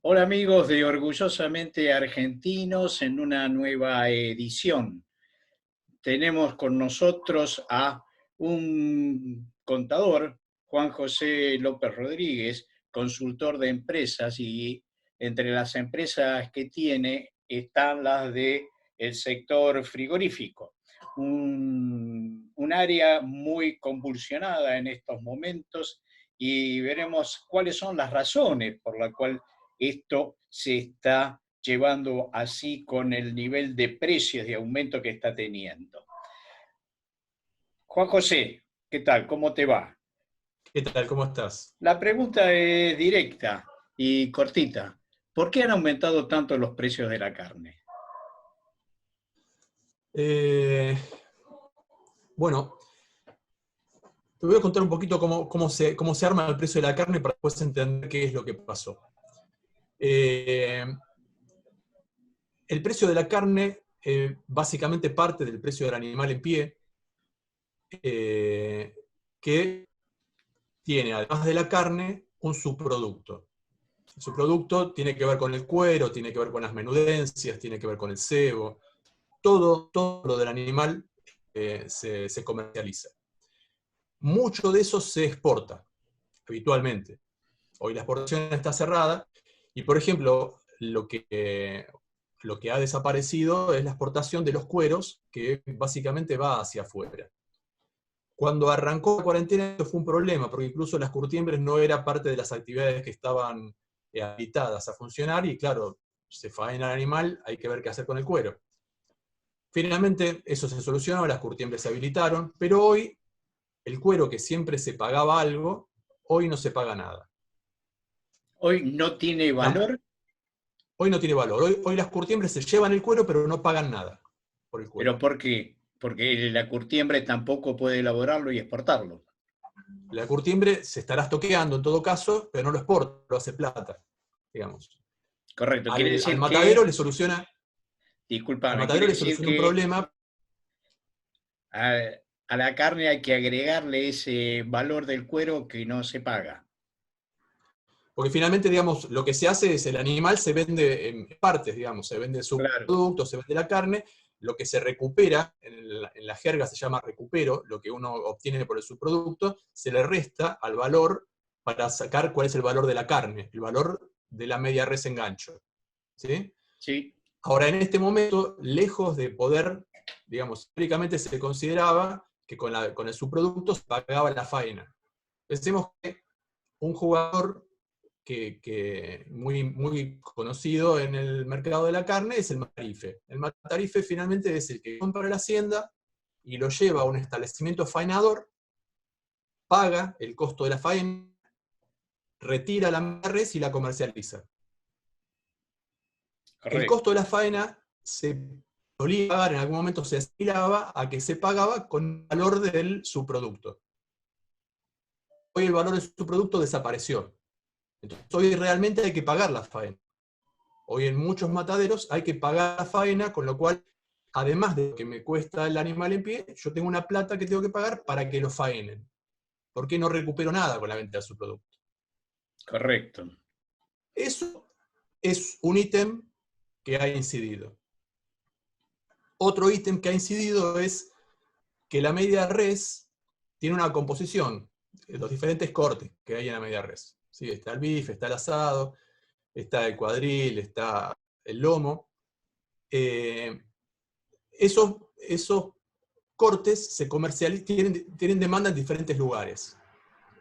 Hola amigos de Orgullosamente Argentinos en una nueva edición. Tenemos con nosotros a un contador, Juan José López Rodríguez, consultor de empresas, y entre las empresas que tiene están las del sector frigorífico, un área muy convulsionada en estos momentos, y veremos cuáles son las razones por las cuales esto se está llevando así con el nivel de precios de aumento que está teniendo. Juan José, ¿qué tal? ¿Cómo te va? ¿Qué tal? ¿Cómo estás? La pregunta es directa y cortita. ¿Por qué han aumentado tanto los precios de la carne? Eh, bueno, te voy a contar un poquito cómo se arma el precio de la carne para después entender qué es lo que pasó. Eh, el precio de la carne básicamente parte del precio del animal en pie, eh, que tiene, además de la carne, un subproducto. El subproducto tiene que ver con el cuero, tiene que ver con las menudencias, tiene que ver con el sebo. Todo lo del animal se comercializa. Mucho de eso se exporta habitualmente. Hoy la exportación está cerrada y, por ejemplo, lo que ha desaparecido es la exportación de los cueros, que básicamente va hacia afuera. Cuando arrancó la cuarentena esto fue un problema, porque incluso las curtiembres no era parte de las actividades que estaban habilitadas a funcionar, y claro, se faena el animal, hay que ver qué hacer con el cuero. Finalmente eso se solucionó, las curtiembres se habilitaron, pero hoy el cuero, que siempre se pagaba algo, hoy no se paga nada. ¿Hoy no tiene Las- valor? Hoy no tiene valor. Hoy las curtiembres se llevan el cuero, pero no pagan nada por el ¿Pero cuero. por qué? Porque la curtiembre tampoco puede elaborarlo y exportarlo. La curtiembre se estará estoqueando en todo caso, pero no lo exporta, lo hace plata, digamos. Correcto, quiere Al decir matadero que, le soluciona, al discúlpame, matadero quiere le decir soluciona un que problema, a, a la carne hay que agregarle ese valor del cuero que no se paga. porque finalmente, digamos, lo que se hace es el animal se vende en partes, digamos, se vende su Claro, producto, se vende la carne, lo que se recupera, en la jerga se llama recupero, lo que uno obtiene por el subproducto, se le resta al valor para sacar cuál es el valor de la carne, el valor de la media res en gancho. ¿Sí? sí, Ahora, en este momento, lejos de poder, digamos, históricamente se consideraba que con el subproducto se pagaba la faena. Pensemos que un jugador que muy conocido en el mercado de la carne es el matarife. El matarife finalmente es el que compra la hacienda y lo lleva a un establecimiento faenador, paga el costo de la faena, retira la res y la comercializa. El correcto. costo de la faena se solía pagar, en algún momento se asimilaba a que se pagaba con el valor del subproducto. Hoy el valor de su producto desapareció. Entonces hoy realmente hay que pagar la faena. Hoy en muchos mataderos hay que pagar la faena, con lo cual, además de lo que me cuesta el animal en pie, yo tengo una plata que tengo que pagar para que lo faenen. ¿Por qué no recupero nada con la venta de su producto? Correcto. Eso es un ítem que ha incidido. Otro ítem que ha incidido es que la media res tiene una composición, los diferentes cortes que hay en la media res. ¿Sí? Está el bife, está el asado, está el cuadril, está el lomo. Eh, esos cortes se comercializan, tienen demanda en diferentes lugares.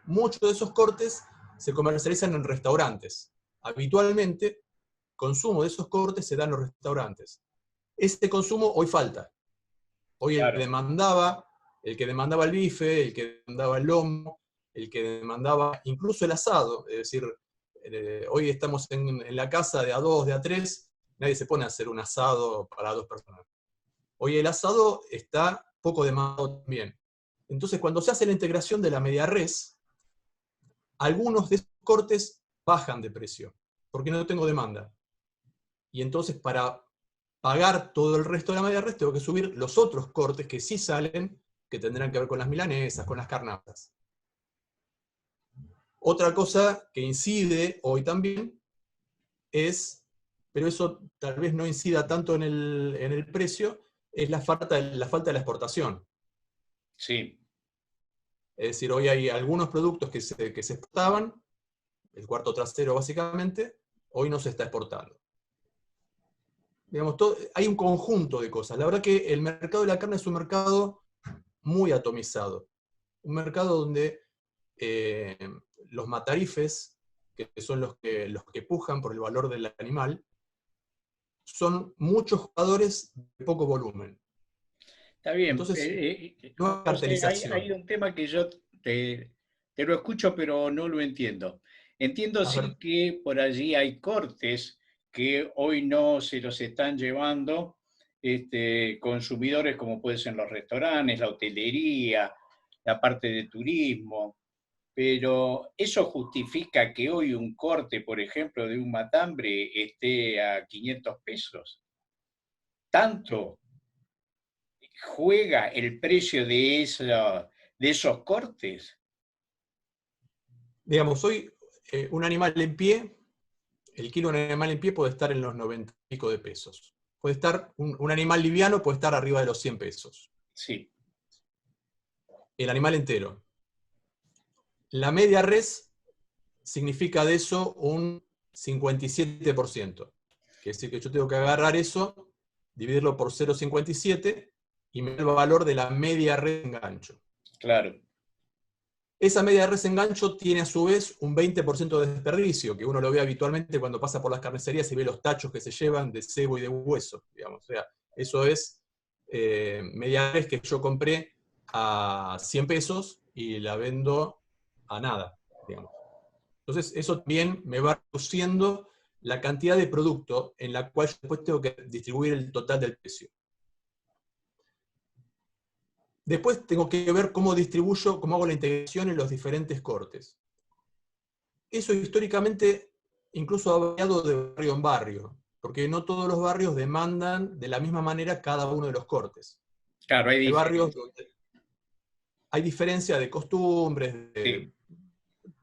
Muchos de esos cortes se comercializan en restaurantes. Habitualmente, consumo de esos cortes se da en los restaurantes. Este consumo hoy falta. Hoy Claro. el que demandaba el bife, el que demandaba el lomo, el que demandaba incluso el asado, es decir, hoy estamos en la casa de a dos, de a tres, nadie se pone a hacer un asado para dos personas. Hoy el asado está poco demandado también. Entonces, cuando se hace la integración de la media res, algunos de esos cortes bajan de precio, porque no tengo demanda. Y entonces, para pagar todo el resto de la media res, tengo que subir los otros cortes que sí salen, que tendrán que ver con las milanesas, con las carnatas. Otra cosa que incide hoy también es, pero eso tal vez no incida tanto en el precio, es la falta de la exportación. Sí, Es decir, hoy hay algunos productos que se exportaban, el cuarto trasero básicamente, hoy no se está exportando. Digamos, hay un conjunto de cosas. La verdad que el mercado de la carne es un mercado muy atomizado. Un mercado donde eh, los matarifes, que son los que pujan por el valor del animal, son muchos jugadores de poco volumen. está bien. Entonces, no hay José, hay cartelización. un tema que yo te lo escucho, pero no lo entiendo. Entiendo A ver, sí que por allí hay cortes que hoy no se los están llevando consumidores como pueden ser los restaurantes, la hotelería, la parte de turismo, pero eso justifica que hoy un corte, por ejemplo, de un matambre esté a 500 pesos. ¿Tanto juega el precio de esos cortes? digamos, hoy un animal en pie, el kilo de un animal en pie puede estar en los 90 y pico de pesos. Puede estar, un animal liviano puede estar arriba de los 100 pesos. Sí, El animal entero. La media res significa de eso un 57%. Quiere decir que yo tengo que agarrar eso, dividirlo por 0,57 y me da el valor de la media res en gancho. claro. Esa media res en gancho tiene a su vez un 20% de desperdicio, que uno lo ve habitualmente cuando pasa por las carnicerías y ve los tachos que se llevan de cebo y de hueso. Digamos. O sea, eso es media res que yo compré a 100 pesos y la vendo a nada, digamos. Entonces, eso también me va reduciendo la cantidad de producto en la cual yo después tengo que distribuir el total del precio. Después tengo que ver cómo distribuyo, cómo hago la integración en los diferentes cortes. Eso históricamente incluso ha variado de barrio en barrio, porque no todos los barrios demandan de la misma manera cada uno de los cortes. Claro, hay Hay barrios diferencias. donde hay diferencia de costumbres, Sí, hay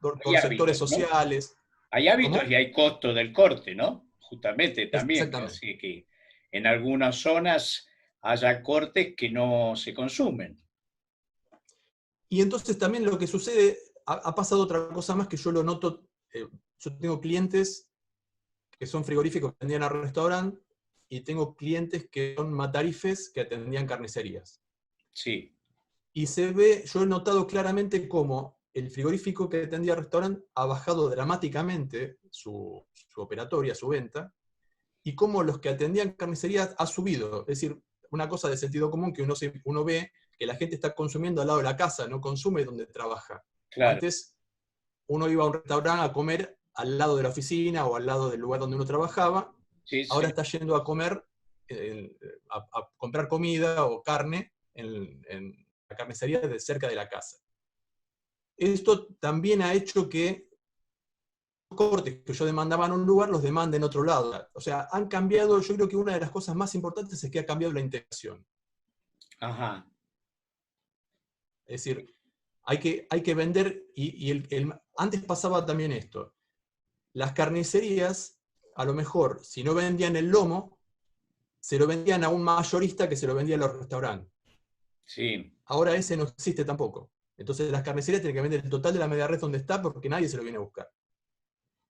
por sectores hábitos, ¿no? sociales. Hay hábitos y ¿Cómo? hay costo del corte, ¿no? Justamente también, que Exactamente. así que en algunas zonas haya cortes que no se consumen. Y entonces también lo que sucede, ha pasado otra cosa más que yo lo noto, yo tengo clientes que son frigoríficos que atendían a restaurante y tengo clientes que son matarifes que atendían carnicerías. Sí, Y se ve, yo he notado claramente cómo el frigorífico que atendía al restaurante ha bajado dramáticamente su operatoria, su venta, y cómo los que atendían carnicerías ha subido. Es decir, una cosa de sentido común que uno ve que la gente está consumiendo al lado de la casa, no consume donde trabaja. claro. Antes uno iba a un restaurante a comer al lado de la oficina o al lado del lugar donde uno trabajaba, Sí, ahora sí. está yendo a comer, a comprar comida o carne en la carnicería de cerca de la casa. Esto también ha hecho que los cortes que yo demandaba en un lugar los demande en otro lado. O sea, han cambiado, yo creo que una de las cosas más importantes es que ha cambiado la integración. Ajá. Es decir, hay que vender, antes pasaba también esto. Las carnicerías, a lo mejor, si no vendían el lomo, se lo vendían a un mayorista que se lo vendía a los restaurantes. Sí. Ahora ese no existe tampoco. Entonces las carnicerías tienen que vender el total de la media red donde está porque nadie se lo viene a buscar.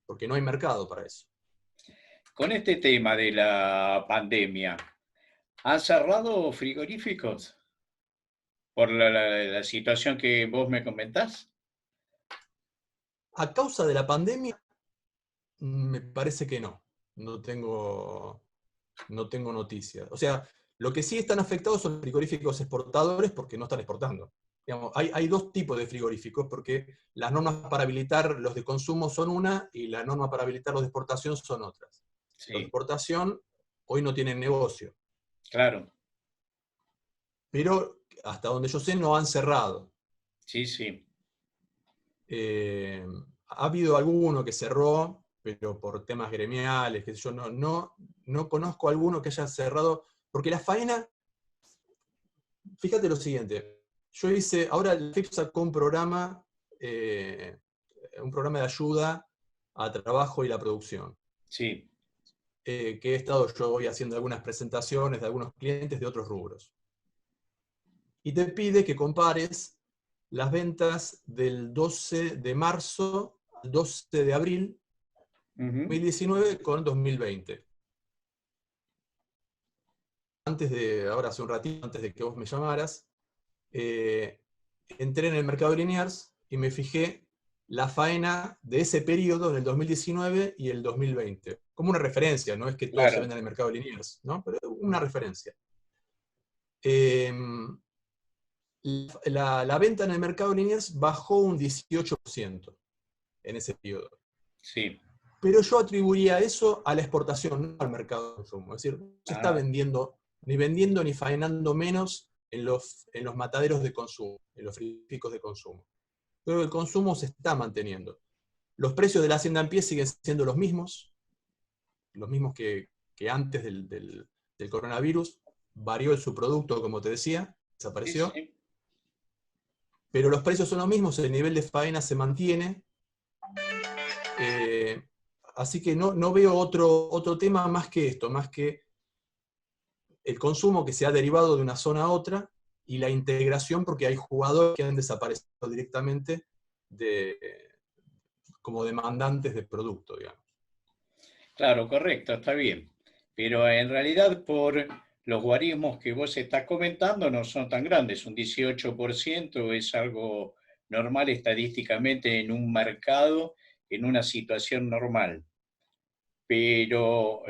Porque no hay mercado para eso. Con este tema de la pandemia, ¿han cerrado frigoríficos por la situación que vos me comentás? A causa de la pandemia, me parece que no. No tengo, no tengo noticias. O sea, lo que sí están afectados son los frigoríficos exportadores porque no están exportando. Digamos, hay dos tipos de frigoríficos porque las normas para habilitar los de consumo son una y las normas para habilitar los de exportación son otras. Los de Sí, exportación hoy no tienen negocio, claro. pero hasta donde yo sé no han cerrado. Sí, sí. Eh, ha habido alguno que cerró, pero por temas gremiales, que yo no conozco alguno que haya cerrado, porque la faena, fíjate lo siguiente, yo hice, ahora el FIP sacó un programa de ayuda a trabajo y la producción. Sí, que he estado yo hoy haciendo algunas presentaciones de algunos clientes de otros rubros. Y te pide que compares las ventas del 12 de marzo al 12 de abril de 2019 con 2020. Ahora hace un ratito, antes de que vos me llamaras, entré en el mercado de Liniers y me fijé la faena de ese periodo del 2019 y el 2020. Como una referencia, no es que todo se Claro, venda en el mercado de Liniers, ¿no? Pero una referencia. La venta en el mercado de Liniers bajó un 18% en ese periodo. sí. Pero yo atribuiría eso a la exportación, no al mercado de consumo. Es decir, no se está Ah, vendiendo ni faenando menos en los mataderos de consumo, en los frigoríficos de consumo. Pero el consumo se está manteniendo. Los precios de la hacienda en pie siguen siendo los mismos que antes del coronavirus. Varió el subproducto, como te decía, sí, desapareció. sí. Pero los precios son los mismos, el nivel de faena se mantiene. Eh, Así que no veo otro tema más que esto, más que el consumo que se ha derivado de una zona a otra y la integración, porque hay jugadores que han desaparecido directamente como demandantes de producto, digamos. Claro, correcto, está bien. Pero en realidad por los guarismos que vos estás comentando no son tan grandes. Un 18% es algo normal estadísticamente en un mercado, en una situación normal. Pero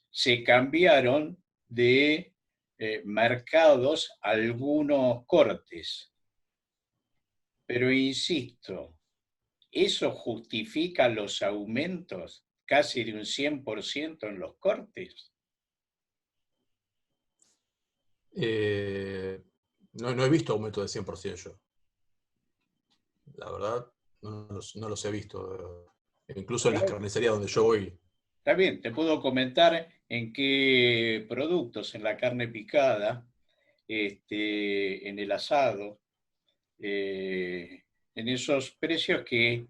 se cambiaron de mercados algunos cortes. Pero insisto, ¿eso justifica los aumentos casi de un 100% en los cortes? Eh, no he visto aumento de 100% yo. La verdad, no los he visto. Incluso en las Bueno, carnicerías donde yo voy. está bien, te puedo comentar en qué productos, en la carne picada, en el asado, eh, en esos precios que,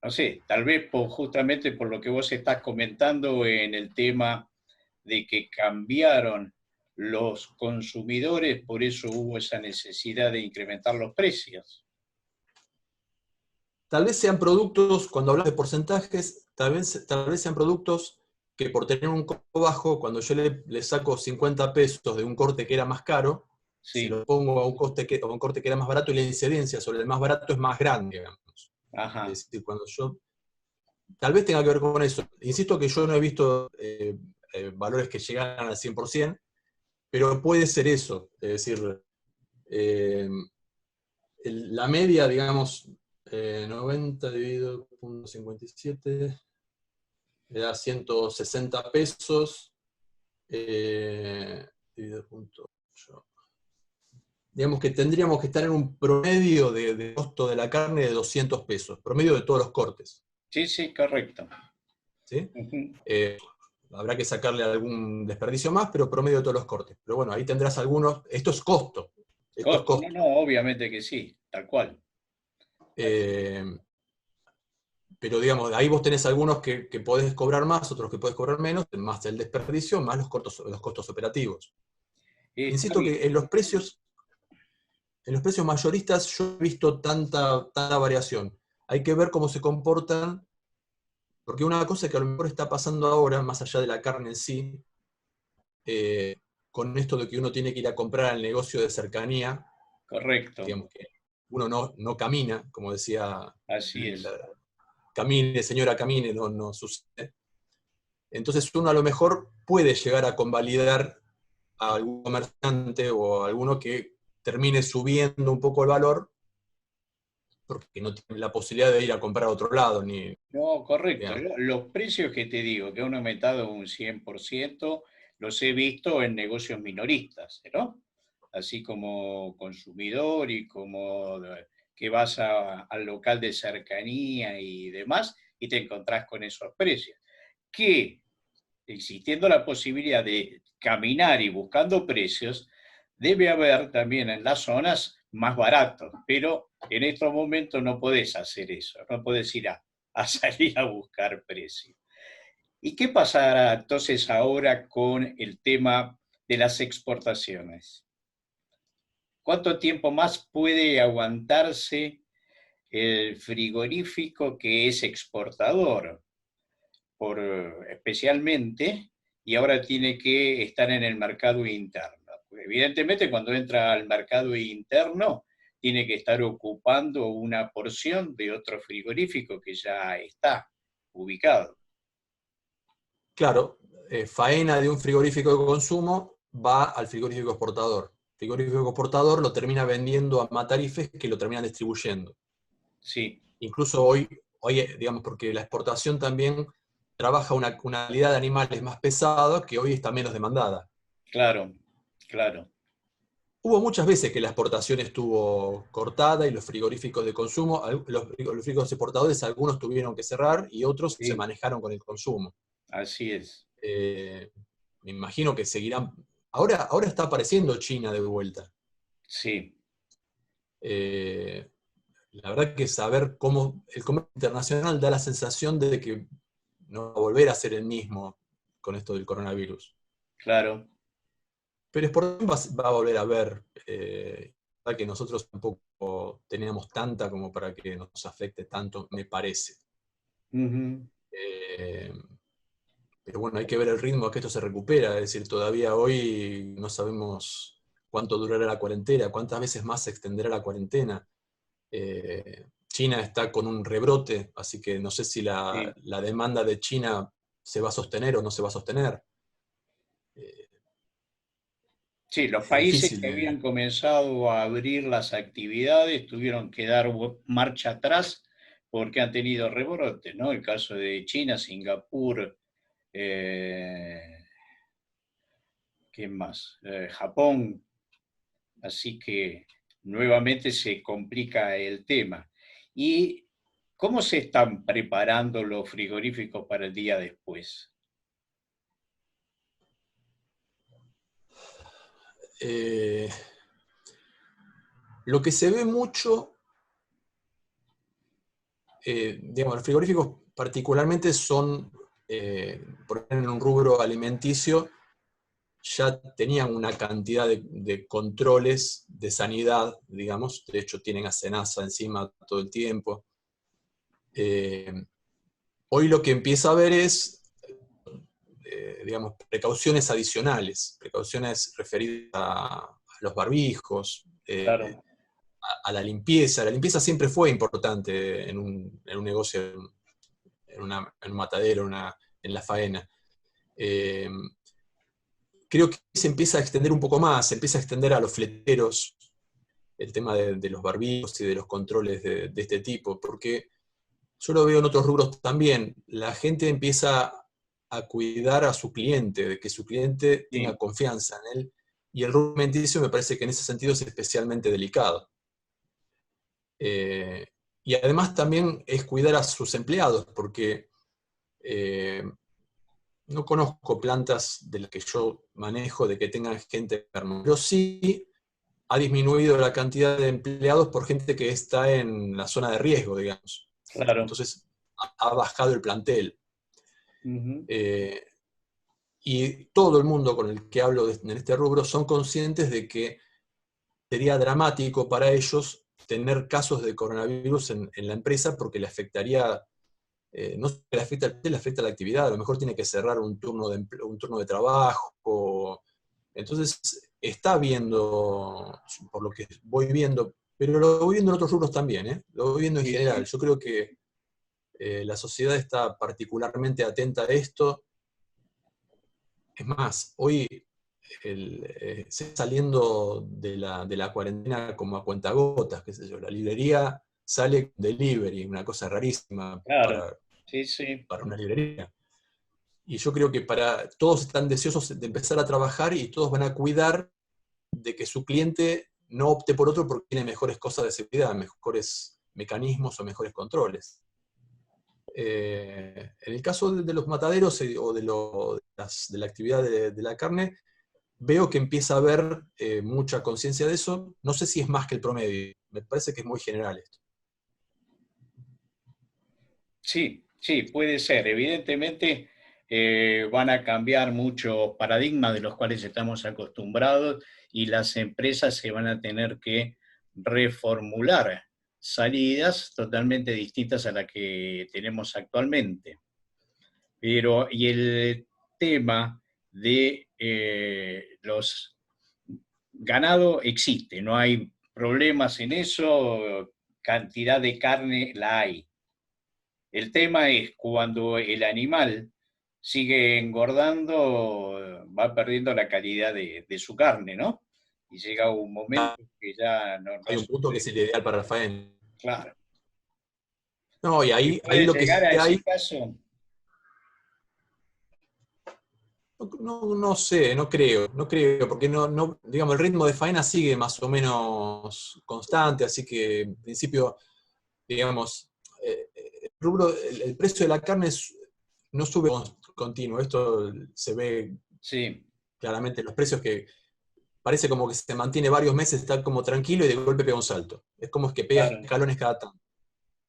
no sé, tal vez justamente por lo que vos estás comentando en el tema de que cambiaron los consumidores, por eso hubo esa necesidad de incrementar los precios. Tal vez sean productos, cuando hablas de porcentajes, tal vez sean productos que por tener un costo bajo, cuando yo le saco 50 pesos de un corte que era más caro, si Sí, lo pongo a un corte que era más barato, la incidencia sobre el más barato es más grande, digamos. ajá. Es decir, tal vez tenga que ver con eso. Insisto que yo no he visto valores que llegaran al 100%, pero puede ser eso. Es decir, eh, la media, digamos, 90 dividido por 0,57 me da 160 pesos. Dividido punto 8. Digamos que tendríamos que estar en un promedio de costo de la carne de 200 pesos, promedio de todos los cortes. Sí, sí, correcto. ¿Sí? Ujú. Eh, Habrá que sacarle algún desperdicio más, pero promedio de todos los cortes. Pero bueno, ahí tendrás algunos. Esto es costo. Esto es Costo, no, costo. no, obviamente que sí, tal cual. Así. Eh, pero digamos, ahí vos tenés algunos que podés cobrar más, otros que podés cobrar menos, más el desperdicio, más los costos operativos. Está Insisto bien. que en los precios mayoristas yo he visto tanta variación. Hay que ver cómo se comportan, porque una cosa que a lo mejor está pasando ahora, más allá de la carne en sí, eh, con esto de que uno tiene que ir a comprar al negocio de cercanía, Correcto. digamos que uno no camina, como decía, Así es. camine, señora, camine, no sucede. Entonces uno a lo mejor puede llegar a convalidar a algún comerciante o a alguno que termine subiendo un poco el valor porque no tiene la posibilidad de ir a comprar a otro lado, ni, No, correcto. digamos. Los precios que te digo, que han aumentado un 100%, los he visto en negocios minoristas, ¿no? Así como consumidor y como que vas al local de cercanía y demás, y te encontrás con esos precios. Que existiendo la posibilidad de caminar y buscando precios, debe haber también en las zonas más baratos, pero en estos momentos no podés hacer eso, no podés ir a salir a buscar precios. ¿Y qué pasará entonces ahora con el tema de las exportaciones? ¿Cuánto tiempo más puede aguantarse el frigorífico que es exportador, especialmente, y ahora tiene que estar en el mercado interno? Evidentemente, cuando entra al mercado interno, tiene que estar ocupando una porción de otro frigorífico que ya está ubicado. Claro, faena de un frigorífico de consumo va al frigorífico exportador. El frigorífico exportador lo termina vendiendo a Matarifes, que lo terminan distribuyendo. Sí, Incluso hoy, digamos, porque la exportación también trabaja una calidad de animales más pesada que hoy está menos demandada. claro, claro. Hubo muchas veces que la exportación estuvo cortada y los frigoríficos de consumo, los frigoríficos exportadores, algunos tuvieron que cerrar y otros se Sí, manejaron con el consumo. así es. Eh, Me imagino que seguirán. Ahora está apareciendo China de vuelta. Sí, Eh, la verdad que saber cómo el comercio internacional da la sensación de que no va a volver a ser el mismo con esto del coronavirus. claro. Pero Sporting va a volver a ver, que nosotros tampoco teníamos tanta como para que nos afecte tanto, me parece. Ujú. Eh, pero bueno, hay que ver el ritmo a que esto se recupera, es decir, todavía hoy no sabemos cuánto durará la cuarentena, cuántas veces más se extenderá la cuarentena. China está con un rebrote, así que no sé si Sí. la demanda de China se va a sostener o no se va a sostener. Eh, Sí, los es países difícil que de... habían comenzado a abrir las actividades tuvieron que dar marcha atrás porque han tenido rebrotes, ¿no? El caso de China, Singapur, eh, ¿quién más? Japón. Así que nuevamente se complica el tema. ¿Y cómo se están preparando los frigoríficos para el día después? eh, lo que se ve mucho, digamos, los frigoríficos particularmente son, por ejemplo, en un rubro alimenticio, ya tenían una cantidad de controles de sanidad, digamos, de hecho tienen a Senasa encima todo el tiempo. Eh, Hoy lo que empieza a haber es, digamos, precauciones adicionales, precauciones referidas a los barbijos, Claro, a la limpieza. La limpieza siempre fue importante en un negocio, en un matadero, en la faena. Eh, Creo que se empieza a extender un poco más, se empieza a extender a los fleteros el tema de los barbijos y de los controles de este tipo, porque yo lo veo en otros rubros también. La gente empieza a cuidar a su cliente, de que su cliente tenga sí, confianza en él, y el rubro alimenticio me parece que en ese sentido es especialmente delicado. Eh, y además también es cuidar a sus empleados, porque eh, no conozco plantas de las que yo manejo de que tengan gente enferma, pero sí ha disminuido la cantidad de empleados por gente que está en la zona de riesgo, digamos. claro. Entonces ha bajado el plantel. Ujú. Eh, y todo el mundo con el que hablo en este rubro son conscientes de que sería dramático para ellos tener casos de coronavirus en la empresa porque le afectaría, no solo le afecta al le afecta a la actividad, a lo mejor tiene que cerrar un turno de trabajo. Entonces, está viendo, por lo que voy viendo, pero lo voy viendo en otros rubros también, ¿eh? Lo voy viendo en Sí, general. sí, Yo creo que la sociedad está particularmente atenta a esto. Es más, hoy se está saliendo de la cuarentena como a cuentagotas, qué sé yo. La librería sale con delivery, una cosa rarísima claro. Sí, sí. para una librería. Y yo creo que todos están deseosos de empezar a trabajar y todos van a cuidar de que su cliente no opte por otro porque tiene mejores cosas de seguridad, mejores mecanismos o mejores controles. En el caso de los mataderos o de la actividad de la carne, veo que empieza a haber mucha conciencia de eso. No sé si es más que el promedio. Me parece que es muy general esto. Sí, sí, puede ser. Evidentemente, van a cambiar muchos paradigmas de los cuales estamos acostumbrados y las empresas se van a tener que reformular salidas totalmente distintas a las que tenemos actualmente. Pero, y el tema de los ganado existe, no hay problemas en eso, cantidad de carne la hay. El tema es cuando el animal sigue engordando, va perdiendo la calidad de su carne, ¿no? Y llega un momento que ya no Hay un se punto que puede. es el ideal para la faena. Claro. No, y Y ahí puede lo que llegar sí a ese hay, caso. no sé, no creo, porque digamos, el ritmo de faena sigue más o menos constante, así que en principio, digamos, el precio de la carne no sube continuo, esto se ve Sí, claramente en los precios que parece como que se mantiene varios meses, está como tranquilo y de golpe pega un salto. Es como es que pega claro. escalones cada tanto.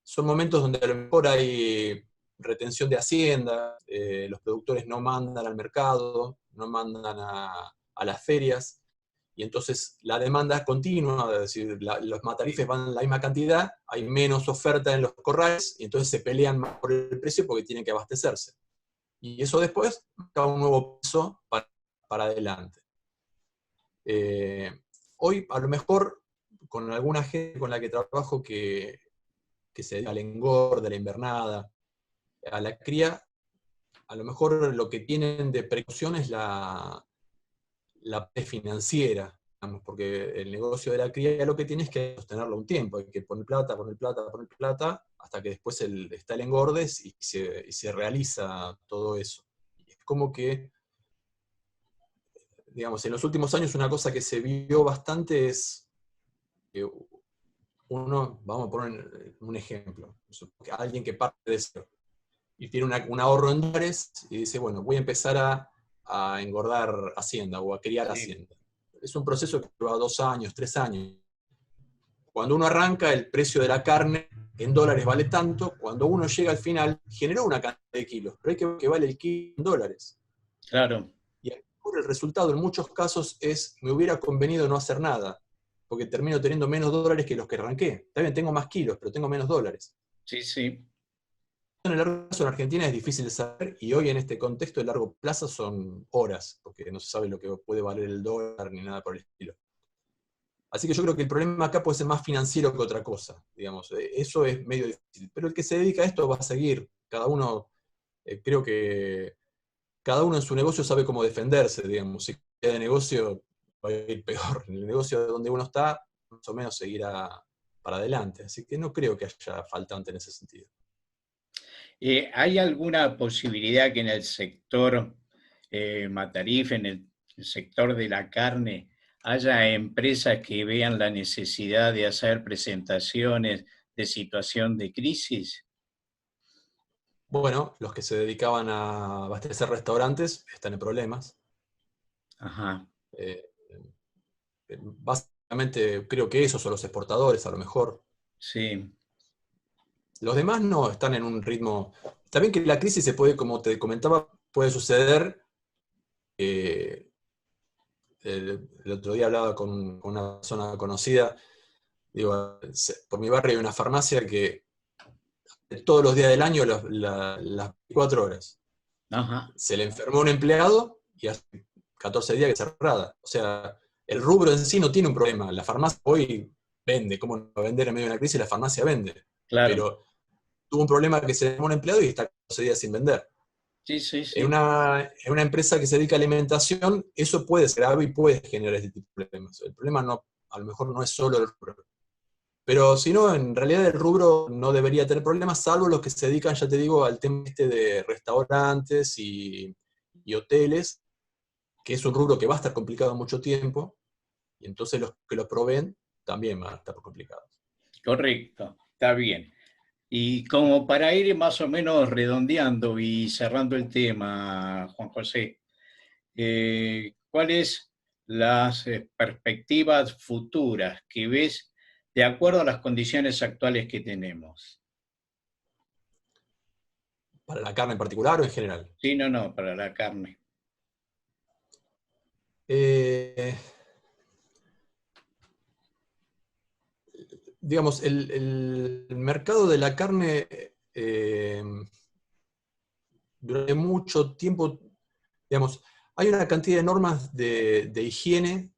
Son momentos donde a lo mejor hay retención de hacienda, los productores no mandan al mercado, no mandan a las ferias, y entonces la demanda es continua, es decir, los matarifes van la misma cantidad, hay menos oferta en los corrales, y entonces se pelean más por el precio porque tienen que abastecerse. Y eso después da un nuevo peso para adelante. Hoy, a lo mejor, con alguna gente con la que trabajo que se dedica al engorde, a la invernada, a la cría, a lo mejor lo que tienen de precaución es la parte financiera, digamos, porque el negocio de la cría lo que tiene es que sostenerlo un tiempo, hay que poner plata, poner plata, poner plata, hasta que después está el engorde y se realiza todo eso. Y es como que, digamos, en los últimos años una cosa que se vio bastante es que uno, vamos a poner un ejemplo, alguien que parte de cero y tiene un ahorro en dólares y dice, bueno, voy a empezar a engordar Hacienda o a criar Sí, Hacienda. Es un proceso que lleva 2 años, 3 años. Cuando uno arranca, el precio de la carne en dólares vale tanto, cuando uno llega al final, generó una cantidad de kilos, pero hay que ver que vale el kilo en dólares. claro. Y el resultado en muchos casos es, me hubiera convenido no hacer nada, porque termino teniendo menos dólares que los que arranqué. Está bien, tengo más kilos, pero tengo menos dólares. Sí, sí. En el largo plazo en Argentina es difícil de saber y hoy en este contexto de largo plazo son horas, porque no se sabe lo que puede valer el dólar ni nada por el estilo. Así que yo creo que el problema acá puede ser más financiero que otra cosa, digamos. Eso es medio difícil. Pero el que se dedica a esto va a seguir. Cada uno, creo que cada uno en su negocio sabe cómo defenderse, digamos. Si queda de negocio va a ir peor. En el negocio donde uno está, más o menos seguirá para adelante. Así que no creo que haya faltante en ese sentido. ¿Hay alguna posibilidad que en el sector Matarife, en el sector de la carne, haya empresas que vean la necesidad de hacer presentaciones de situación de crisis? Bueno, los que se dedicaban a abastecer restaurantes están en problemas. Ajá, Eh, Básicamente creo que esos son los exportadores, a lo mejor. sí, Los demás no, están en un ritmo. También que la crisis se puede, como te comentaba, puede suceder. eh, el otro día hablaba con una persona conocida. Digo, por mi barrio hay una farmacia que todos los días del año, las 24 horas, ajá, se le enfermó un empleado y hace 14 días que está cerrada. O sea, el rubro en sí no tiene un problema. La farmacia hoy vende. ¿Cómo no va a vender en medio de una crisis? La farmacia vende. claro. Pero tuvo un problema que se enfermó un empleado y está 14 días sin vender. Sí, sí, En sí. una empresa que se dedica a alimentación, eso puede ser grave y puede generar este tipo de problemas. El problema no, a lo mejor no es solo el rubro. Pero si no, en realidad el rubro no debería tener problemas, salvo los que se dedican, ya te digo, al tema este de restaurantes y hoteles, que es un rubro que va a estar complicado mucho tiempo, y entonces los que lo proveen también van a estar complicados. Correcto, está bien. Y como para ir más o menos redondeando y cerrando el tema, Juan José, ¿cuáles las perspectivas futuras que ves de acuerdo a las condiciones actuales que tenemos? ¿Para la carne en particular o en general? Sí, no, no, para la carne. Eh, digamos, el mercado de la carne durante mucho tiempo, digamos, hay una cantidad de normas de higiene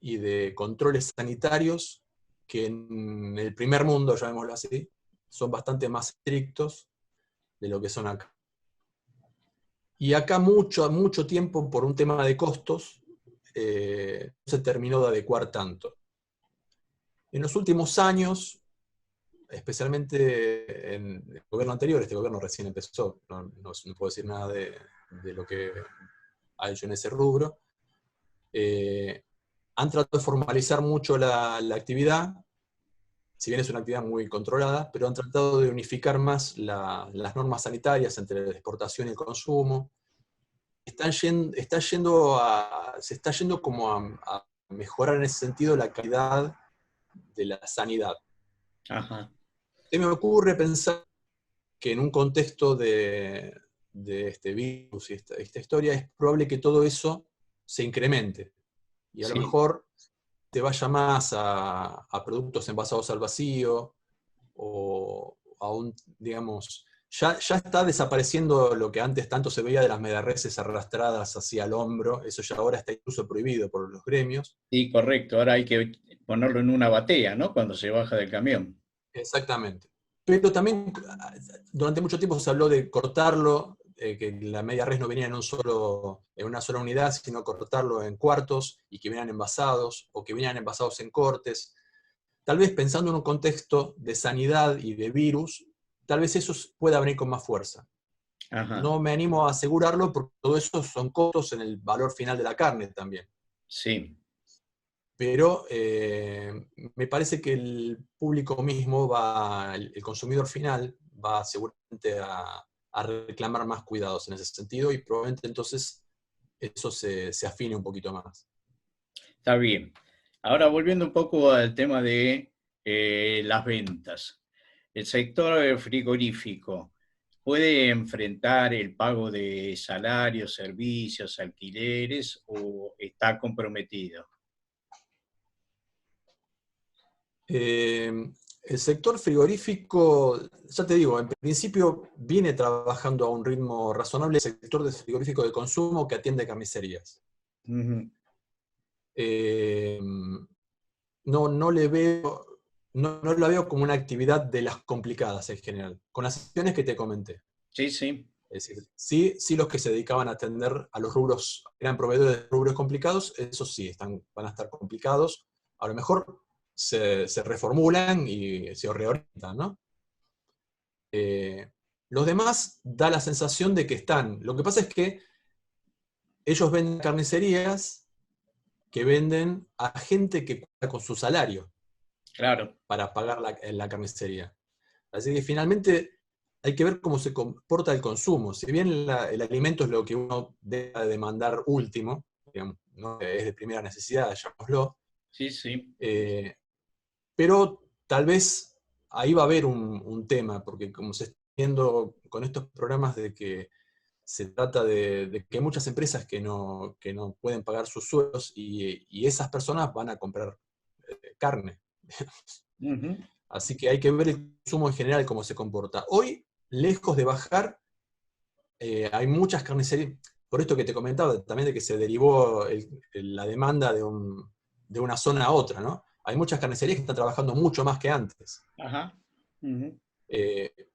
y de controles sanitarios que en el primer mundo, llamémoslo así, son bastante más estrictos de lo que son acá. Y acá mucho tiempo, por un tema de costos, no se terminó de adecuar tanto. En los últimos años, especialmente en el gobierno anterior, este gobierno recién empezó, no puedo decir nada de lo que ha hecho en ese rubro, han tratado de formalizar mucho la actividad, si bien es una actividad muy controlada, pero han tratado de unificar más las normas sanitarias entre la exportación y el consumo. Se está yendo como a mejorar en ese sentido la calidad de la sanidad. Ajá. Se me ocurre pensar que en un contexto de este virus y esta historia es probable que todo eso se incremente. Y a lo Sí, mejor te vaya más a productos envasados al vacío o a un, digamos, ya está desapareciendo lo que antes tanto se veía de las medarreces arrastradas hacia el hombro, eso ya ahora está incluso prohibido por los gremios. sí, correcto. Ahora hay que ponerlo en una batea, ¿no? Cuando se baja del camión. Exactamente. Pero también durante mucho tiempo se habló de cortarlo, que la media res no venía en una sola unidad, sino cortarlo en cuartos y que vinieran envasados, o que vinieran envasados en cortes. Tal vez pensando en un contexto de sanidad y de virus, tal vez eso pueda venir con más fuerza. Ajá. No me animo a asegurarlo porque todo eso son costos en el valor final de la carne también. Sí, Pero me parece que el público mismo el consumidor final va seguramente a reclamar más cuidados en ese sentido y probablemente entonces eso se afine un poquito más. está bien. Ahora volviendo un poco al tema de las ventas. El sector frigorífico puede enfrentar el pago de salarios, servicios, alquileres o está comprometido. Eh, el sector frigorífico, ya te digo, en principio viene trabajando a un ritmo razonable el sector de frigorífico de consumo que atiende carnicerías. Ujú. Eh, no le veo, no la veo como una actividad de las complicadas en general, con las excepciones que te comenté. Sí, sí. Es decir, sí los que se dedicaban a atender a los rubros, eran proveedores de rubros complicados, esos sí, van a estar complicados. A lo mejor se reformulan y se reorientan, ¿no? Eh, los demás da la sensación de que están. Lo que pasa es que ellos venden carnicerías que venden a gente que cuenta con su salario Claro. para pagar la carnicería. Así que finalmente hay que ver cómo se comporta el consumo. Si bien el alimento es lo que uno debe demandar último, digamos, ¿no? Es de primera necesidad, llamémoslo, Sí, sí. eh, pero tal vez ahí va a haber un tema, porque como se está viendo con estos programas de que se trata de que hay muchas empresas que no pueden pagar sus sueldos y esas personas van a comprar carne. Ujú. Así que hay que ver el consumo en general cómo se comporta. Hoy, lejos de bajar, hay muchas carnicerías, por esto que te comentaba, también de que se derivó la demanda de una zona a otra, ¿no? Hay muchas carnicerías que están trabajando mucho más que antes. Ajá. Ujú.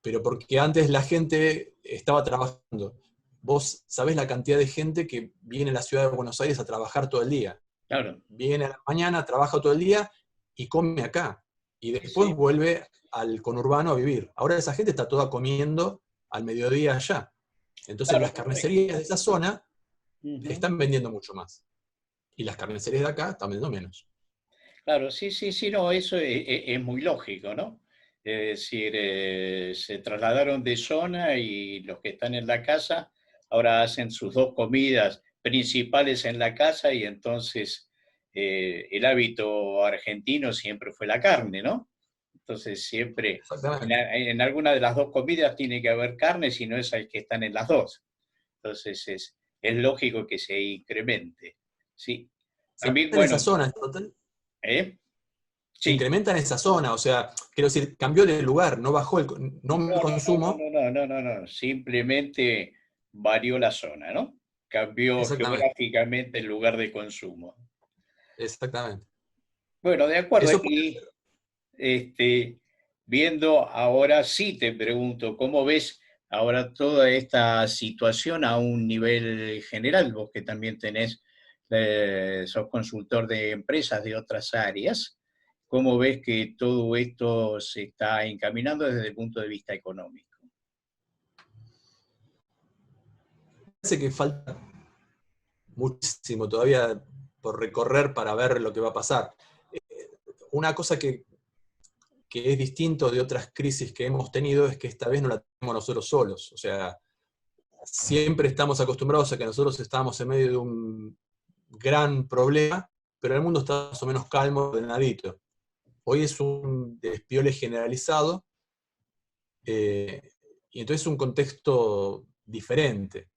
Pero porque antes la gente estaba trabajando. Vos sabés la cantidad de gente que viene a la ciudad de Buenos Aires a trabajar todo el día. Claro. Viene a la mañana, trabaja todo el día y come acá. Y Sí, después sí. vuelve al conurbano a vivir. Ahora esa gente está toda comiendo al mediodía allá. Entonces Claro, las correcto. carnicerías de esa zona Ujú. están vendiendo mucho más. Y las carnicerías de acá están vendiendo menos. Claro, sí, sí, sí, no, eso es muy lógico, ¿no? Es decir, se trasladaron de zona y los que están en la casa ahora hacen sus dos comidas principales en la casa y entonces el hábito argentino siempre fue la carne, ¿no? Entonces siempre Exactamente. en alguna de las dos comidas tiene que haber carne, si no es el que están en las dos. Entonces es lógico que se incremente. Sí. Se También, incrementa en esa bueno, zona, total, ¿eh? se Sí. incrementa en esa zona, o sea, quiero decir, cambió de lugar, no bajó no el No, no, no, no, consumo. no, no, no, no, no. Simplemente varió la zona, ¿no? Cambió Exactamente, geográficamente el lugar de consumo. exactamente. Bueno, de acuerdo. Eso puede Y este, viendo ahora, sí te pregunto, ¿cómo ves ahora toda esta situación a un nivel general? Vos que también tenés, sos consultor de empresas de otras áreas, ¿cómo ves que todo esto se está encaminando desde el punto de vista económico? parece que falta muchísimo todavía por recorrer para ver lo que va a pasar. Una cosa que es distinto de otras crisis que hemos tenido es que esta vez no la tenemos nosotros solos. O sea, siempre estamos acostumbrados a que nosotros estamos en medio de un gran problema, pero el mundo está más o menos calmo, ordenadito. Hoy es un despiole generalizado, eh, y entonces es un contexto diferente.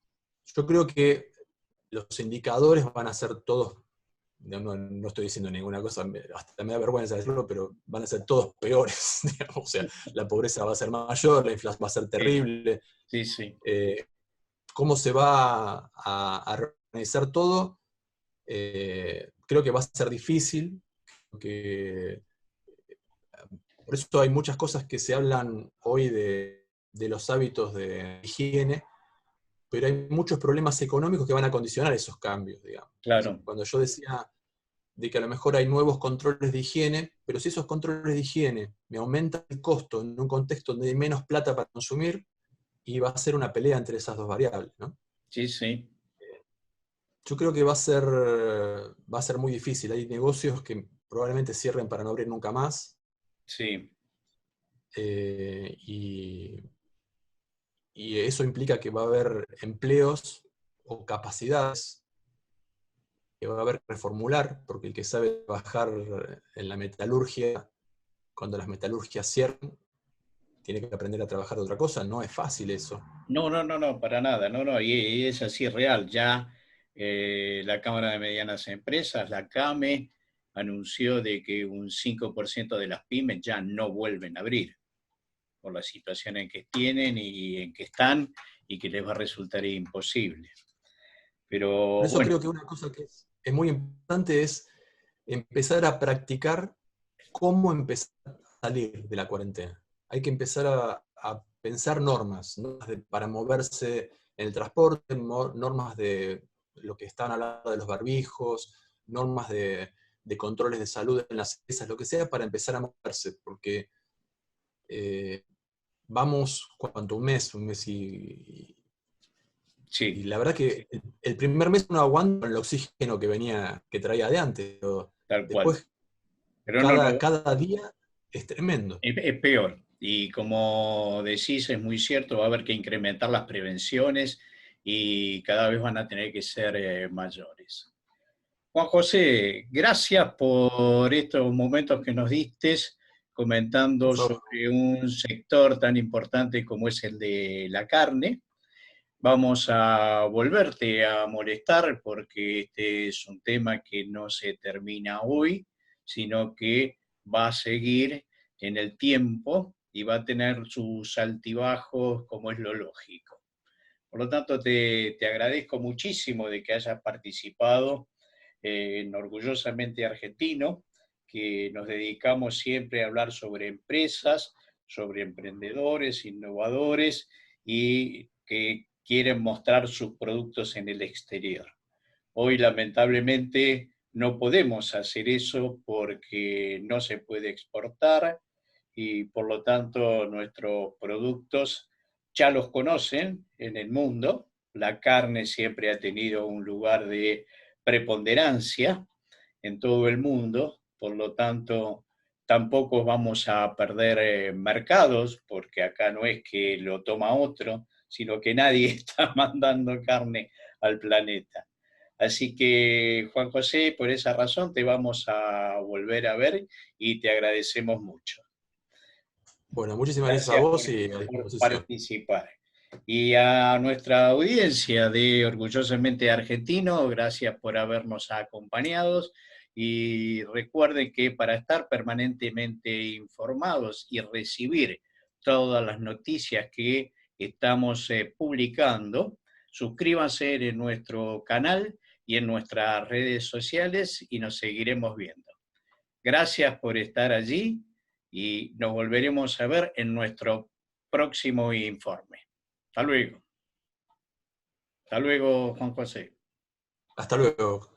Yo creo que los indicadores van a ser todos, no estoy diciendo ninguna cosa, hasta me da vergüenza decirlo, pero van a ser todos peores. Digamos. O sea, la pobreza va a ser mayor, la inflación va a ser Sí, terrible. sí, sí. eh, ¿Cómo se va a reorganizar todo? Creo que va a ser difícil, porque por eso hay muchas cosas que se hablan hoy de los hábitos de higiene, pero hay muchos problemas económicos que van a condicionar esos cambios, digamos. Claro. Cuando yo decía de que a lo mejor hay nuevos controles de higiene, pero si esos controles de higiene me aumentan el costo en un contexto donde hay menos plata para consumir, y va a ser una pelea entre esas dos variables, ¿no? Sí, sí, Yo creo que va a ser muy difícil. Hay negocios que probablemente cierren para no abrir nunca más, sí. eh, y, y eso implica que va a haber empleos o capacidades que va a haber que reformular, porque el que sabe trabajar en la metalurgia, cuando las metalurgias cierran, tiene que aprender a trabajar de otra cosa. No es fácil eso. No, no, no, no, para nada, no, no, y es así real. Ya la Cámara de Medianas Empresas, la CAME, anunció de que un 5% de las pymes ya no vuelven a abrir por la situación en que tienen y en que están y que les va a resultar imposible. Por Pero eso bueno, creo que una cosa que es muy importante es empezar a practicar cómo empezar a salir de la cuarentena. Hay que empezar a pensar normas para moverse en el transporte, normas de lo que estaban hablando de los barbijos, normas de controles de salud en las empresas, lo que sea, para empezar a moverse, porque eh, vamos, ¿cuánto? Un mes y sí, la verdad que el primer mes no aguanta con el oxígeno que traía de antes, pero tal cual. después Pero no, no, cada día es tremendo. es peor. Y como decís, es muy cierto, va a haber que incrementar las prevenciones y cada vez van a tener que ser mayores. Juan José, gracias por estos momentos que nos diste Por comentando favor. sobre un sector tan importante como es el de la carne. Vamos a volverte a molestar porque este es un tema que no se termina hoy, sino que va a seguir en el tiempo y va a tener sus altibajos como es lo lógico. Por lo tanto, te agradezco muchísimo de que hayas participado en Orgullosamente Argentino, que nos dedicamos siempre a hablar sobre empresas, sobre emprendedores, innovadores y que quieren mostrar sus productos en el exterior. Hoy, lamentablemente, no podemos hacer eso porque no se puede exportar y por lo tanto nuestros productos ya los conocen en el mundo. La carne siempre ha tenido un lugar de preponderancia en todo el mundo, por lo tanto tampoco vamos a perder mercados, porque acá no es que lo toma otro, sino que nadie está mandando carne al planeta. Así que, Juan José, por esa razón te vamos a volver a ver y te agradecemos mucho. Bueno, muchísimas gracias a Gracias vos y a por disposición. participar. Y a nuestra audiencia de Orgullosamente Argentino, gracias por habernos acompañado. Y recuerden que para estar permanentemente informados y recibir todas las noticias que estamos publicando, suscríbanse en nuestro canal y en nuestras redes sociales y nos seguiremos viendo. Gracias por estar allí y nos volveremos a ver en nuestro próximo informe. Hasta luego. Hasta luego, Juan José. Hasta luego.